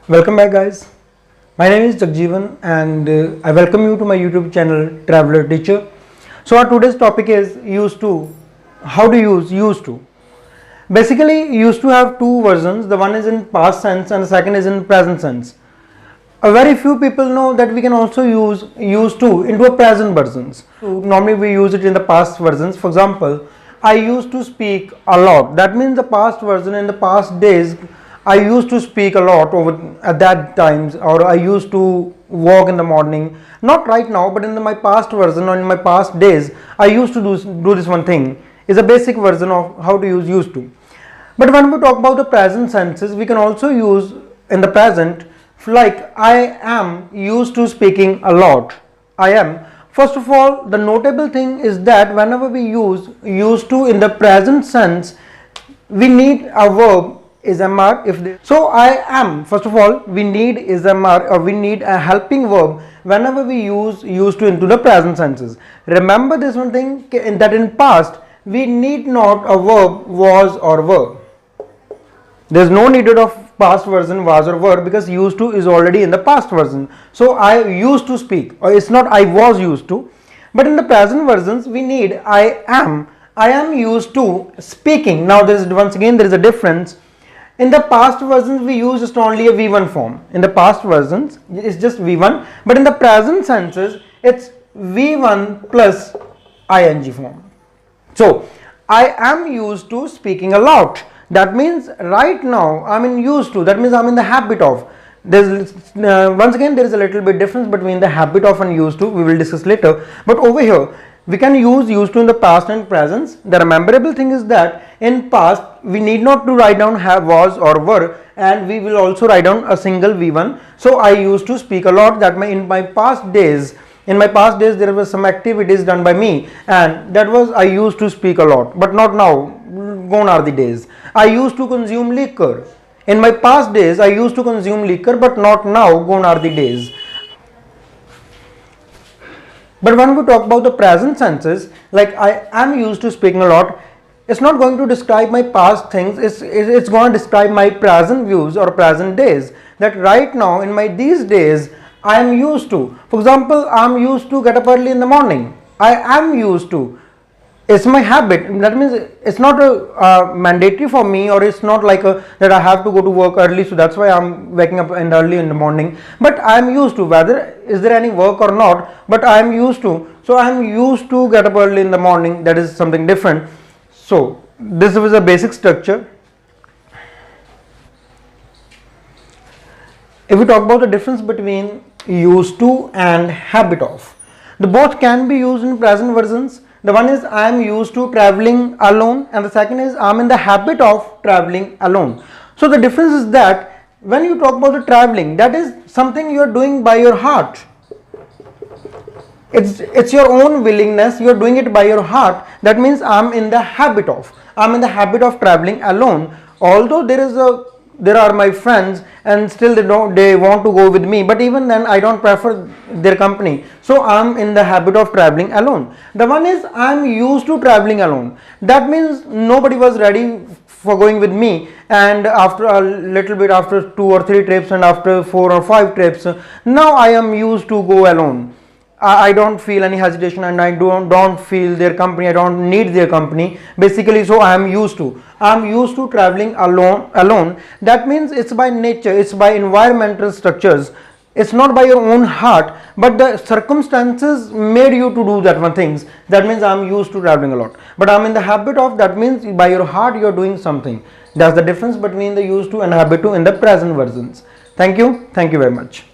Welcome back, guys. My name is Jagjeevan and I welcome you to my YouTube channel Traveler Teacher. So our today's topic is used to. How to use used to. Basically, used to have two versions. The one is in past sense and the second is in present sense. A very few people know that we can also use used to into a present versions. So normally we use it in the past versions. For example, I used to speak a lot. That means the past version. In the past days, I used to speak a lot over at that times, or I used to walk in the morning. Not right now, but in my past version or in my past days, I used to do this one thing. Is a basic version of how to use used to. But when we talk about the present senses, we can also use in the present, like I am used to speaking a lot. I am. First of all, the notable thing is that whenever we use used to in the present sense, we need a verb is MR. So I am, first of all, we need is MR, or we need a helping verb whenever we use used to into the present senses. Remember this one thing, that in past we need not a verb was or were. There's no needed of past version was or were, because used to is already in the past version. So I used to speak, or it's not I was used to. But in the present versions we need I am. I am used to speaking. Now there is once again there is a difference. In the past versions we use just only a V1 form. In the past versions it's just V1, but in the present senses it's V1 plus ing form. So I am used to speaking a lot. That means right now I'm in used to. That means I'm in the habit of. There's once again there is a little bit difference between the habit of and used to. We will discuss later. But over here we can use used to in the past and present. The memorable thing is that in past we need not to write down have, was or were, and we will also write down a single V1. So I used to speak a lot. That in my past days there was some activities done by me, and that was I used to speak a lot, but not now. Gone are the days. I used to consume liquor. In my past days I used to consume liquor, but not now. Gone are the days. But when we talk about the present senses, like I am used to speaking a lot, it's not going to describe my past things. It's going to describe my present views or present days. That right now in my these days I am used to. For example, I am used to get up early in the morning. I am used to. It's my habit. That means it's not a mandatory for me, or it's not like that I have to go to work early, so that's why I'm waking up early in the morning. But I am used to, whether is there any work or not, but I am used to. So I am used to get up early in the morning. That is something different. So this was a basic structure. If we talk about the difference between used to and habit of, the both can be used in present versions. The one is I am used to traveling alone, and the second is I am in the habit of traveling alone. So the difference is that when you talk about the traveling, that is something you are doing by your heart. It's your own willingness. You are doing it by your heart. That means I am in the habit of. I am in the habit of traveling alone. Although there are my friends and still they want to go with me, but even then I don't prefer their company. So I'm in the habit of traveling alone. The one is I'm used to traveling alone. That means nobody was ready for going with me, and after a little bit, after 2 or 3 trips and after 4 or 5 trips, now I am used to go alone. I don't feel any hesitation, and I don't feel their company. I don't need their company basically. So I am used to. I'm used to traveling alone. That means it's by nature, it's by environmental structures. It's not by your own heart, but the circumstances made you to do that one things. That means I'm used to traveling a lot. But I'm in the habit of. That means by your heart you're doing something. That's the difference between the used to and habit to in the present versions. Thank you very much.